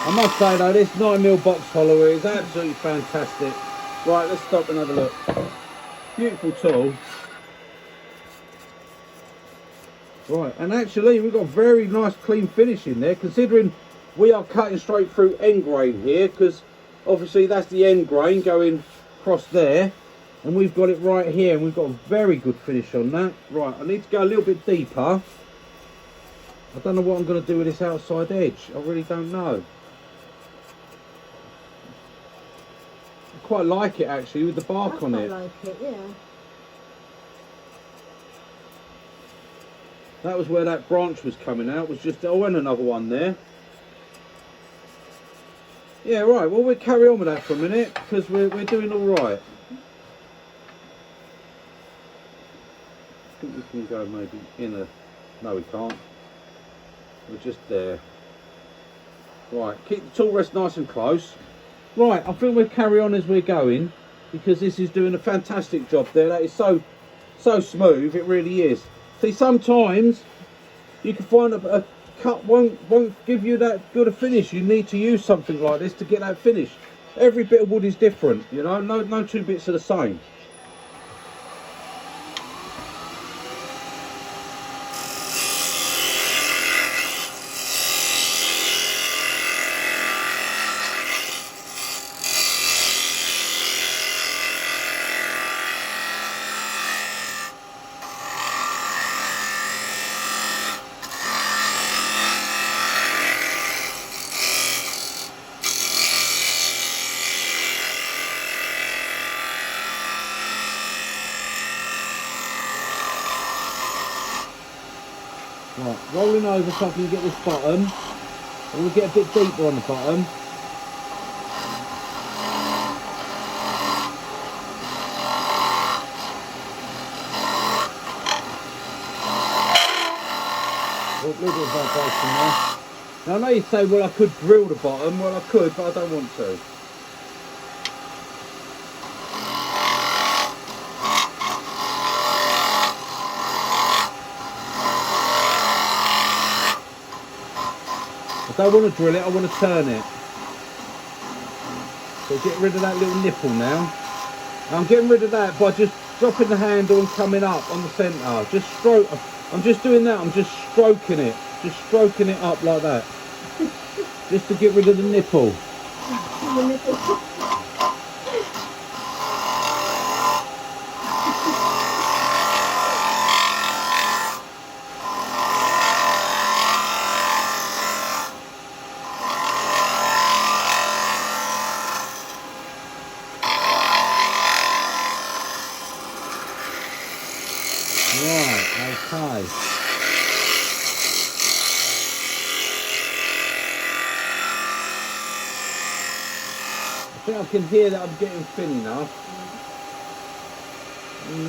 I must say though, this 9mm box follower is absolutely fantastic. Right, let's stop and have a look. Beautiful tool. Right, and actually we've got a very nice clean finish in there, considering we are cutting straight through end grain here, because obviously that's the end grain going across there, and we've got it right here, and we've got a very good finish on that. Right, I need to go a little bit deeper. I don't know what I'm going to do with this outside edge. I really don't know. I quite like it actually with the bark on it. I like it, yeah. That was where that branch was coming out. Was just, oh, and another one there. Yeah, right. Well, we'll carry on with that for a minute because we're doing all right. I think we can go maybe in a. No, we can't. We're just there. Right. Keep the tool rest nice and close. Right. I think we'll carry on as we're going because this is doing a fantastic job there. That is so smooth. It really is. See, sometimes you can find a cut won't give you that good a finish. You need to use something like this to get that finish. Every bit of wood is different, you know. No two bits are the same. Right, rolling over so I can get this bottom. And we'll get a bit deeper on the bottom. Oh, a little bit of vibration there. Now I know you say, well, I could drill the bottom. Well, I could, but I don't want to. I don't want to drill it, I want to turn it. So get rid of that little nipple now. I'm getting rid of that by just dropping the handle and coming up on the centre. Just stroke. I'm just doing that, I'm just stroking it. Just stroking it up like that. Just to get rid of the nipple. The nipple. Right, okay. I think I can hear that I'm getting thin enough.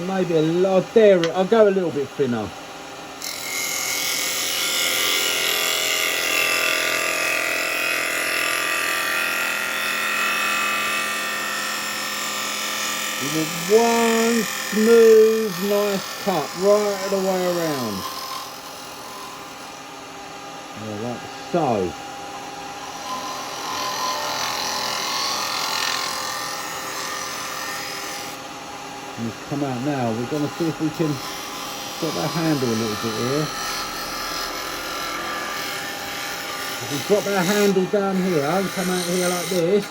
Maybe a lot. There, I'll go a little bit thinner. One smooth, nice cut right the way around. Yeah, like so. And it's come out now. We're going to see if we can drop that handle a little bit here. If we drop our handle down here and come out here like this,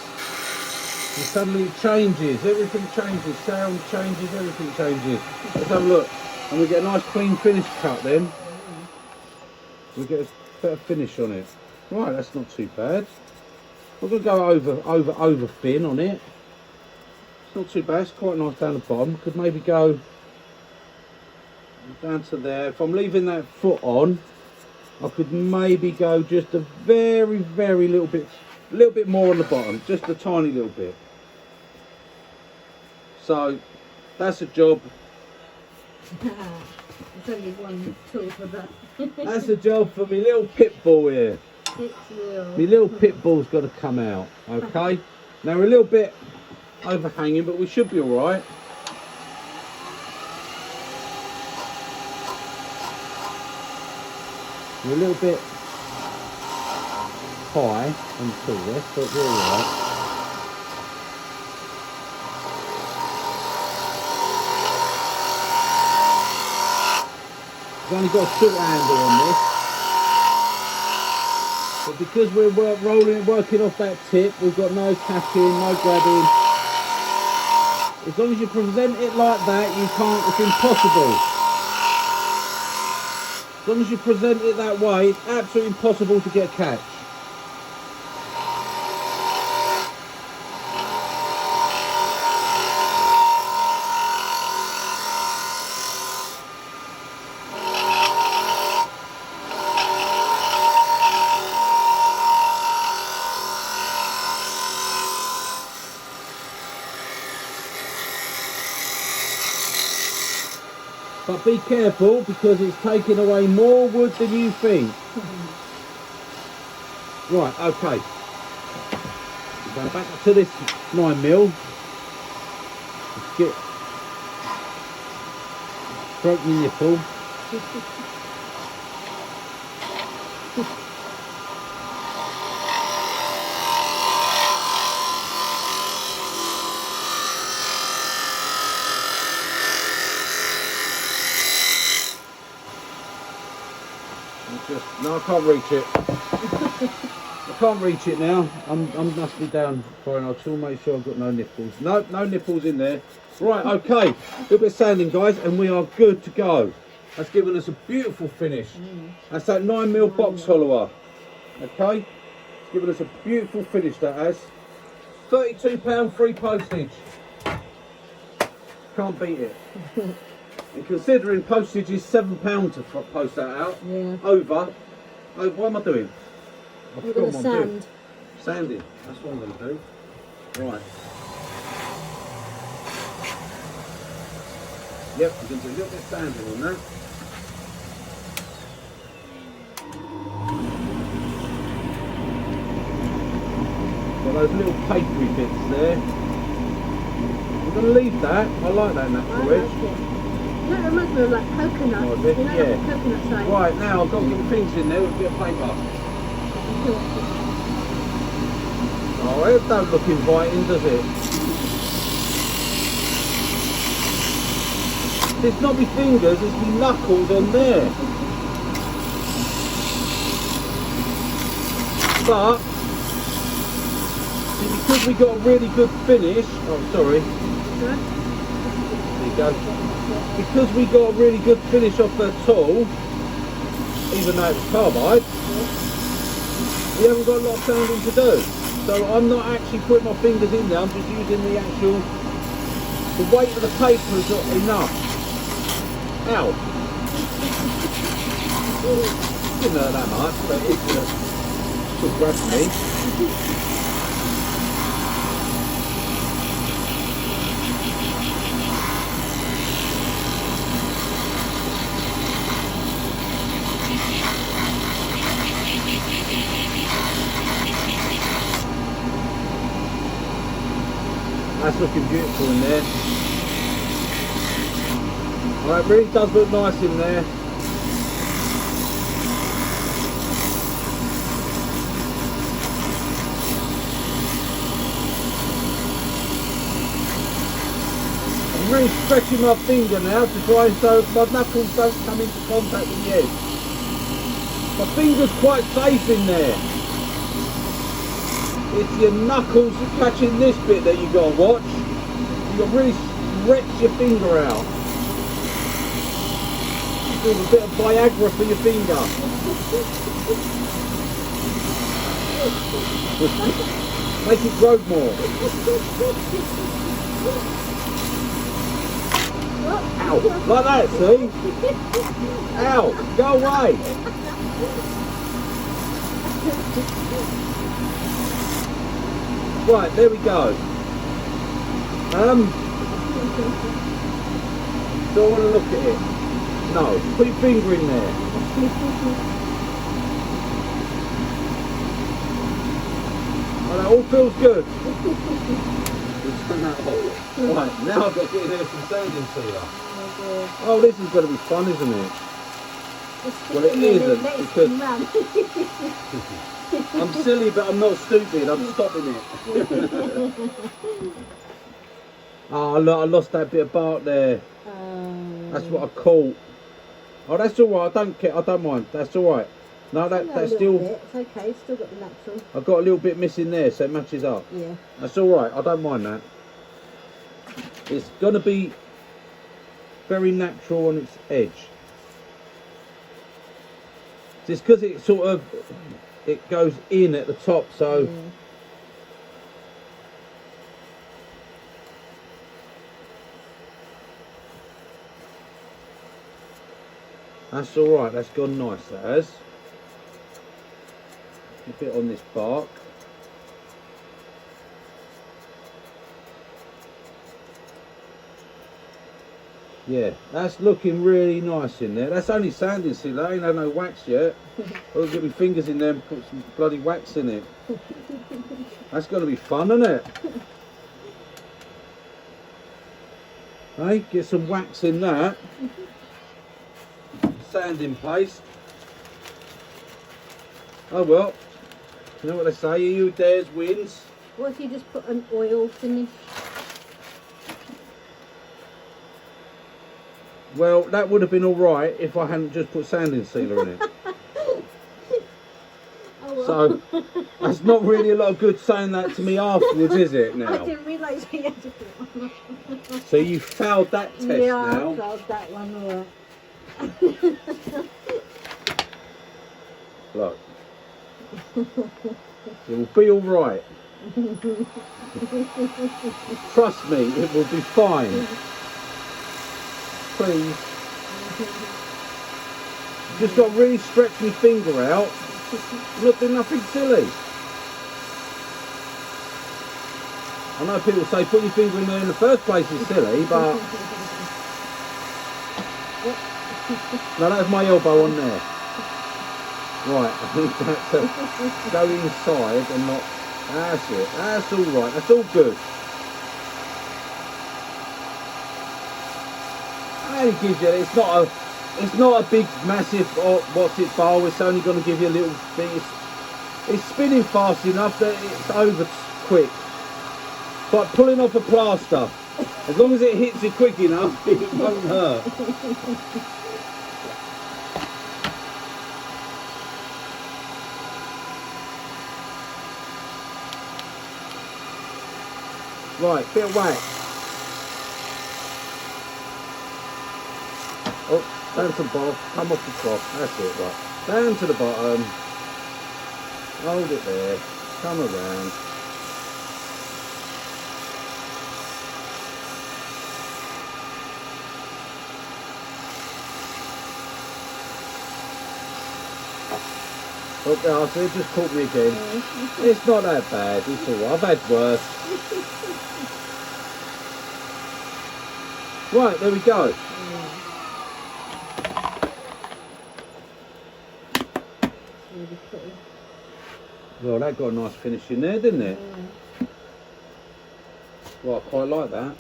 and suddenly it changes, everything changes, sound changes, everything changes. Let's have a look. And we get a nice clean finish cut then. We get a better finish on it. Right, that's not too bad. We're going to go over thin on it. It's not too bad, it's quite nice down the bottom. Could maybe go down to there. If I'm leaving that foot on, I could maybe go just a very little bit more on the bottom, just a tiny little bit. So that's a job. There's only one tool for that. That's a job for me little pit bull here. My little pit bull's got to come out. Okay. Now we're a little bit overhanging, but we should be all right. We're a little bit high until this, but we're all right. We've only got a short handle on this, but because we're working off that tip, we've got no catching, no grabbing. As long as you present it like that, you can't. It's impossible. As long as you present it that way, it's absolutely impossible to get a catch. But be careful, because it's taking away more wood than you think. Right, okay. Go back to this 9mm. Let's get stroke my nipple. No, I can't reach it. I can't reach it now. I must be down for an. I'll make sure I've got no nipples. No nipples in there. Right, okay. A little bit of sanding, guys, and we are good to go. That's given us a beautiful finish. That's that 9mm box follower. Okay, it's given us a beautiful finish. That has £32 free postage. Can't beat it. And considering postage is £7 to post that out, over. Oh, what am I doing? You're going to sand. Sanding. That's what I'm going to do. Right. Yep, we're going to do a little bit of sanding on that. Got those little papery bits there. We're going to leave that. I like that natural edge. No, it reminds me of like coconut. Oh, you know, yeah. like the coconut side. Right, now I've got little things in there with a bit of paper. Oh, it don't look inviting, does it? It's not my fingers, it's my knuckles on there. But, see, because we got a really good finish, oh sorry, there you go. Because we got a really good finish off the tool, even though it was carbide, we haven't got a lot of sanding to do. So I'm not actually putting my fingers in there, I'm just using the actual, the weight of the paper is not enough. Ow. Didn't hurt that much, but it should grab me. That's looking beautiful in there. Alright, it really does look nice in there. I'm really stretching my finger now to try so my knuckles don't come into contact with the edge. My finger's quite safe in there. It's your knuckles catching this bit that you got to watch. You got to really stretch your finger out. Do a bit of Viagra for your finger. Make it grow more. Ow, like that, see? Ow, go away. Right, there we go. Do I want to look at it? No, put your finger in there. Oh, that all feels good. Turn that off. Right, now I've got to get in there some sanding sealer. Oh, this is going to be fun, isn't it? Well, it isn't, because I'm silly, but I'm not stupid. I'm stopping it. Oh, look, I lost that bit of bark there. That's what I caught. Oh, that's all right. I don't care. I don't mind. That's all right. No, that's still. Bit. It's okay. It's still got the natural. I've got a little bit missing there, so it matches up. Yeah. That's all right. I don't mind that. It's going to be very natural on its edge. Just because it sort of goes in at the top, so. Yeah. That's all right. That's gone nice. That has. A bit on this bark. Yeah, that's looking really nice in there. That's only sanding sealer. I ain't had no wax yet. I'll get my fingers in there and put some bloody wax in it. That's going to be fun, isn't it? Hey, get some wax in that. Sanding paste. Oh well. You know what they say? He who dares wins. What if you just put an oil finish? Well, that would have been all right if I hadn't just put sanding sealer in it. Oh, well. So that's not really a lot of good saying that to me afterwards, is it? I Now, didn't realise we had to put one. so you failed that test Yeah, now. I failed that one, alright. Look, it will be all right. Trust me, it will be fine. Please. Just got to really stretch my finger out. I'm not doing nothing silly. I know people say put your finger in there in the first place is silly, but no, that's my elbow on there. Right, I think that's go inside and not. That's it. That's all right. That's all good. And it gives you. It's not a big, massive. What's it bowl? It's only going to give you a little bit. It's spinning fast enough that it's over quick. It's like pulling off a plaster. As long as it hits you quick enough, it won't hurt. Right, bit of wax. Oh, down to the bottom, come off the top, that's it, right. Down to the bottom, hold it there, come around. Okay, so it just caught me again. It's not that bad, it's alright, I've had worse. Right, there we go. Well, that got a nice finish in there, didn't it? Well, I quite like that.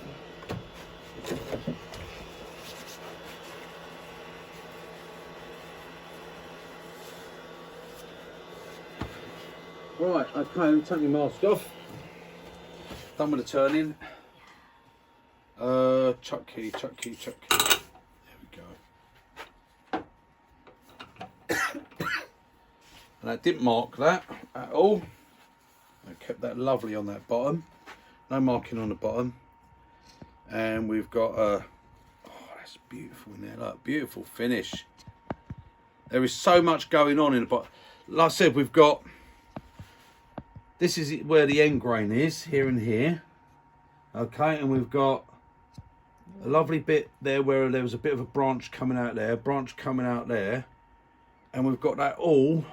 Right, okay, take my mask off. Done with the turning. Chuck key. There we go. And I didn't mark that at all. I kept that lovely on that bottom. No marking on the bottom. And we've got oh, that's beautiful in there. Look, beautiful finish. There is so much going on in the bottom. Like I said, we've got. This is where the end grain is, here and here. Okay, and we've got a lovely bit there where there was a bit of a branch coming out there, and we've got that all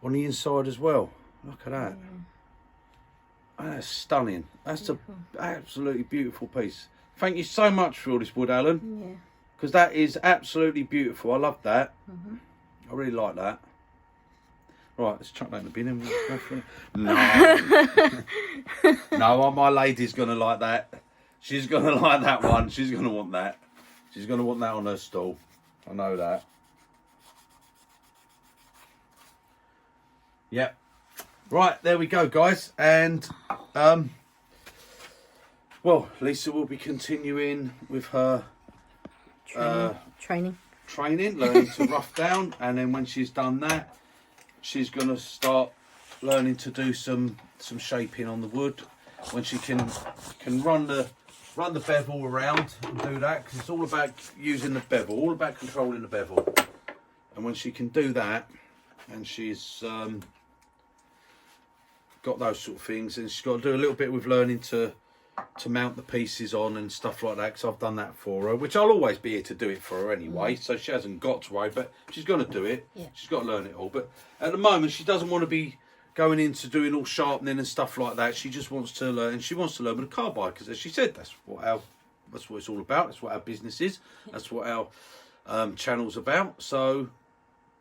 on the inside as well. Look at that. Oh, that's stunning. That's an absolutely beautiful piece. Thank you so much for all this wood, Alan. Yeah. Because that is absolutely beautiful. I love that. I really like that. Right, let's chuck that in the bin and we'll go for it. No. No, my lady's going to like that. She's going to like that one. She's going to want that. She's going to want that on her stall. I know that. Yep. Right, there we go, guys. And, well, Lisa will be continuing with her Training. learning to rough down. And then when she's done that, she's going to start learning to do some shaping on the wood. When she can run the bevel around and do that, because it's all about using the bevel, all about controlling the bevel. And when she can do that, and she's got those sort of things, and she's got to do a little bit with learning to mount the pieces on and stuff like that, because I've done that for her, which I'll always be here to do it for her anyway, so she hasn't got to worry, but she's going to do it. She's got to learn it all. But at the moment she doesn't want to be going into doing all sharpening and stuff like that. She just wants to learn, and she wants to learn with a carbide, because as she said, that's what it's all about. That's what our business is. That's what our channel's about. So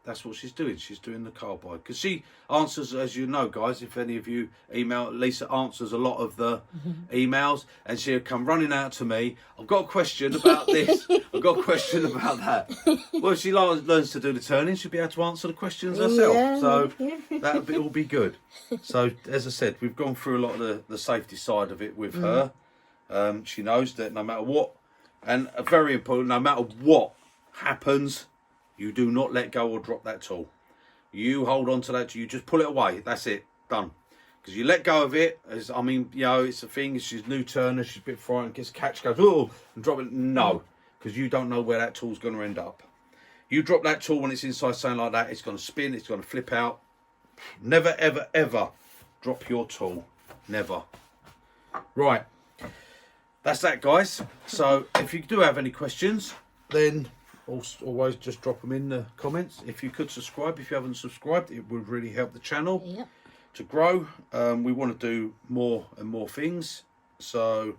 that's what she's doing. She's doing the carbide, because she answers, as you know, guys, if any of you email, Lisa answers a lot of the emails, and she'll come running out to me. I've got a question about this. I've got a question about that. Well, if she learns to do the turning, she'll be able to answer the questions herself. So that will be good. So as I said, we've gone through a lot of the safety side of it with her. She knows that no matter what, and very important, no matter what happens, you do not let go or drop that tool. You hold on to that, you just pull it away. That's it, done. Because you let go of it, it's a thing, she's a new turner, she's a bit frightened, gets a catch, goes, oh, and drop it. No, because you don't know where that tool's going to end up. You drop that tool when it's inside something like that, it's going to spin, it's going to flip out. Never, ever, ever drop your tool. Never. Right. That's that, guys. So if you do have any questions, then always just drop them in the comments. If you could subscribe, if you haven't subscribed, it would really help the channel to grow. We want to do more and more things, so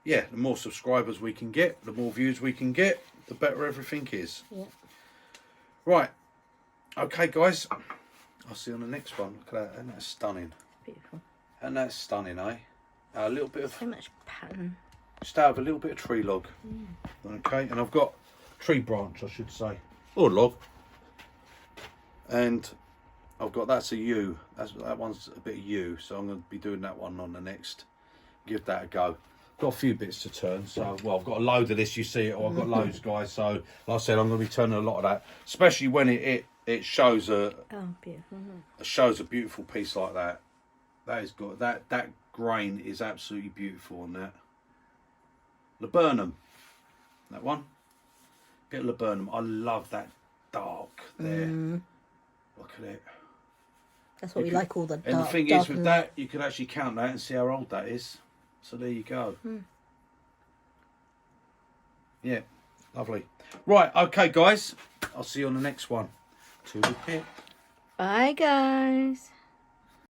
yeah, the more subscribers we can get, the more views we can get, the better everything is. Right, okay, guys, I'll see you on the next one. Look at that, and that's stunning. Beautiful. And that's stunning, eh? A little bit of so much pattern. Just out of a little bit of tree log. Okay, and I've got tree branch, I should say, or log, and I've got, that's a U, that one's a bit of U, so I'm going to be doing that one on the next, give that a go. Got a few bits to turn, so well, I've got a load of this, you see it, or I've got loads, guys, so like I said, I'm going to be turning a lot of that, especially when it shows shows a beautiful piece like that. That is good. That grain is absolutely beautiful on that. Laburnum, that one. Bit of laburnum. I love that dark there. Look at it. That's what we like, all the dark. And the thing is, with that, you can actually count that and see how old that is. So there you go. Yeah, lovely. Right, okay, guys. I'll see you on the next one. Till we pit. Bye, guys.